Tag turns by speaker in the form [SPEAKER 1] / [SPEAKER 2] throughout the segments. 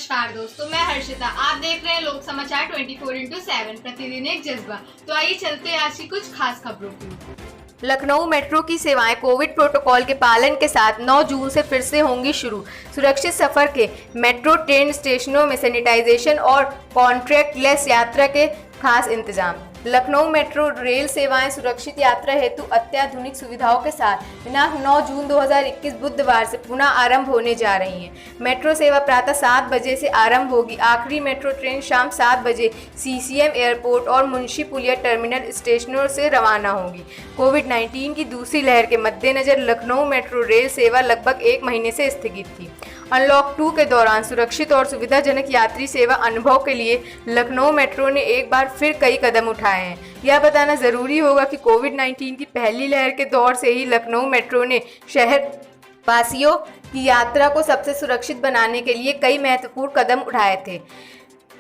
[SPEAKER 1] नमस्कार दोस्तों, मैं हर्षिता। आप देख रहे हैं लोक समाचार 24/7 प्रतिदिन एक जज्बा। तो आइए चलते हैं आज की कुछ खास खबरों की।
[SPEAKER 2] लखनऊ मेट्रो की सेवाएं कोविड प्रोटोकॉल के पालन के साथ 9 जून से फिर से होंगी शुरू। सुरक्षित सफर के मेट्रो ट्रेन स्टेशनों में सैनिटाइजेशन और कॉन्ट्रैक्टलेस यात्रा के खास इंतजाम। लखनऊ मेट्रो रेल सेवाएं सुरक्षित यात्रा हेतु अत्याधुनिक सुविधाओं के साथ दिनांक 9 जून 2021 बुधवार से पुनः आरंभ होने जा रही है। मेट्रो सेवा प्रातः 7 बजे से आरंभ होगी। आखिरी मेट्रो ट्रेन शाम 7 बजे सीसीएम एयरपोर्ट और मुंशी पुलिया टर्मिनल स्टेशनों से रवाना होगी। कोविड-19 की दूसरी लहर के मद्देनजर लखनऊ मेट्रो रेल सेवा लगभग 1 महीने से स्थगित थी। अनलॉक 2 के दौरान सुरक्षित और सुविधाजनक यात्री सेवा अनुभव के लिए लखनऊ मेट्रो ने एक बार फिर कई कदम उठाए हैं। यह बताना जरूरी होगा कि कोविड-19 की पहली लहर के दौर से ही लखनऊ मेट्रो ने शहर वासियों की यात्रा को सबसे सुरक्षित बनाने के लिए कई महत्वपूर्ण कदम उठाए थे।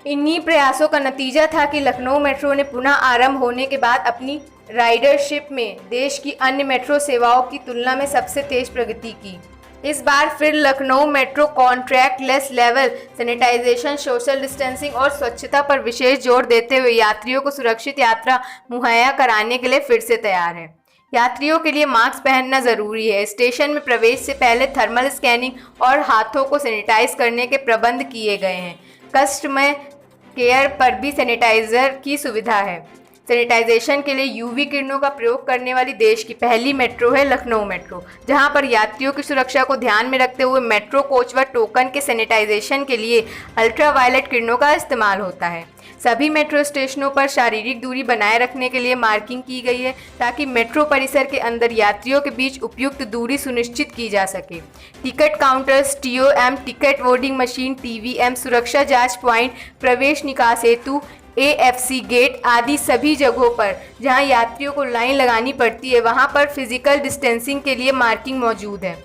[SPEAKER 2] इन्हीं प्रयासों का नतीजा था कि लखनऊ मेट्रो ने पुनः आरंभ होने के बाद अपनी राइडरशिप में देश की अन्य मेट्रो सेवाओं की तुलना में सबसे तेज प्रगति की। इस बार फिर Lucknow metro contactless level sanitisation, social distancing और स्वच्छता पर विशेष जोर देते हुए यात्रियों को सुरक्षित यात्रा मुहैया कराने के लिए फिर से तैयार है। यात्रियों के लिए मास्क पहनना जरूरी है। स्टेशन में प्रवेश से पहले थर्मल स्कैनिंग और हाथों को सैनिटाइज करने के प्रबंध किए गए हैं। कस्टमर केयर पर भी सैनिटाइजर की सुविधा है। सैनिटाइजेशन के लिए यूवी किरणों का प्रयोग करने वाली देश की पहली मेट्रो है लखनऊ मेट्रो, जहां पर यात्रियों की सुरक्षा को ध्यान में रखते हुए मेट्रो कोच व टोकन के सैनिटाइजेशन के लिए अल्ट्रावायलेट किरणों का इस्तेमाल होता है। सभी मेट्रो स्टेशनों पर शारीरिक दूरी बनाए रखने के लिए मार्किंग की गई है ताकि मेट्रो परिसर के अंदर यात्रियों के बीच उपयुक्त दूरी सुनिश्चित की जा सके। Ticket counters, TOM, ticket vending machine, TVM, सुरक्षा जांच पॉइंट, प्रवेश निकास हेतु एएफसी गेट आदि सभी जगहों पर जहां यात्रियों को लाइन लगानी पड़ती है वहां पर फिजिकल डिस्टेंसिंग के लिए मार्किंग मौजूद है।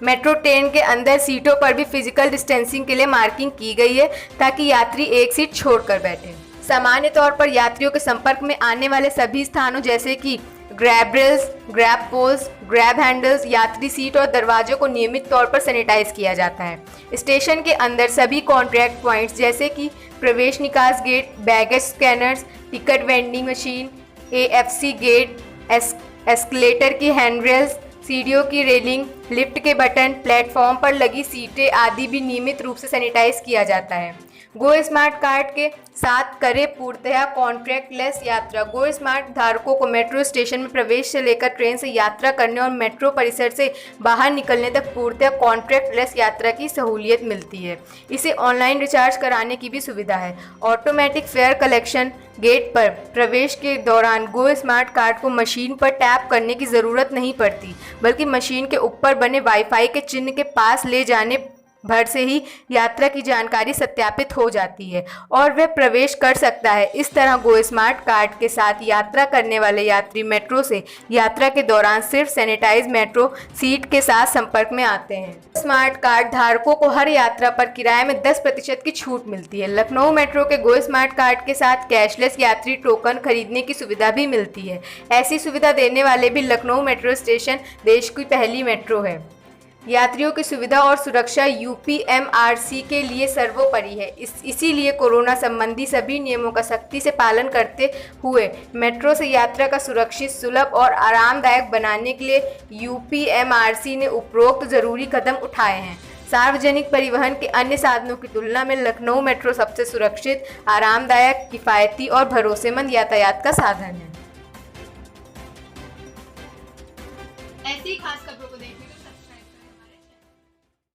[SPEAKER 2] मेट्रो ट्रेन के अंदर सीटों पर भी फिजिकल डिस्टेंसिंग के लिए मार्किंग की गई है ताकि यात्री एक सीट छोड़कर बैठे। सामान्य तौर पर यात्रियों के संपर्क में आने वाले सभी स्थानों जैसे कि grab rails, grab poles, grab handles, यात्री सीट और दरवाजों को नियमित तौर पर सैनिटाइज किया जाता है। स्टेशन के अंदर सभी कॉन्ट्रैक्ट पॉइंट्स जैसे कि प्रवेश निकास gate, baggage scanners, ticket vending machine, AFC gate, escalator की हैंडरेल्स, सीढ़ियों की रेलिंग, लिफ्ट के बटन, प्लेटफॉर्म पर लगी सीटें आदि भी नियमित रूप से सैनिटाइज किया जाता है। गो स्मार्ट कार्ड के साथ करे पूर्णतः कॉन्ट्रैक्टलेस यात्रा। गो स्मार्ट धारकों को मेट्रो स्टेशन में प्रवेश से लेकर ट्रेन से यात्रा करने और मेट्रो परिसर से बाहर निकलने तक पूर्णतः कॉन्ट्रैक्टलेस यात्रा की सहूलियत मिलती है। इसे ऑनलाइन रिचार्ज कराने की भी सुविधा है। ऑटोमेटिक फेयर कलेक्शन, गेट पर प्रवेश के दौरान गो स्मार्ट कार्ड को मशीन पर टैप करने की ज़रूरत नहीं पड़ती, बल्कि मशीन के ऊपर बने वाईफाई के चिन्ह के पास ले जाने भर से ही यात्रा की जानकारी सत्यापित हो जाती है और वह प्रवेश कर सकता है। इस तरह गो स्मार्ट कार्ड के साथ यात्रा करने वाले यात्री मेट्रो से यात्रा के दौरान सिर्फ सैनिटाइज मेट्रो सीट के साथ संपर्क में आते हैं। स्मार्ट कार्ड धारकों को हर यात्रा पर किराए में 10% की छूट मिलती है। लखनऊ मेट्रो के गो स्मार्ट कार्ड के साथ कैशलेस यात्री टोकन खरीदने की सुविधा भी मिलती है। ऐसी सुविधा देने वाले भी लखनऊ मेट्रो स्टेशन देश की पहली मेट्रो है। यात्रियों की सुविधा और सुरक्षा यूपीएमआरसी के लिए सर्वोपरि है। इसीलिए कोरोना संबंधी सभी नियमों का सख्ती से पालन करते हुए मेट्रो से यात्रा का सुरक्षित, सुलभ और आरामदायक बनाने के लिए यूपीएमआरसी ने उपरोक्त जरूरी कदम उठाए हैं। सार्वजनिक परिवहन के अन्य साधनों की तुलना में लखनऊ मेट्रो सबसे सुरक्षित, आरामदायक, किफ़ायती और भरोसेमंद यातायात का साधन है।
[SPEAKER 1] ऐसी खास खबरों को देखने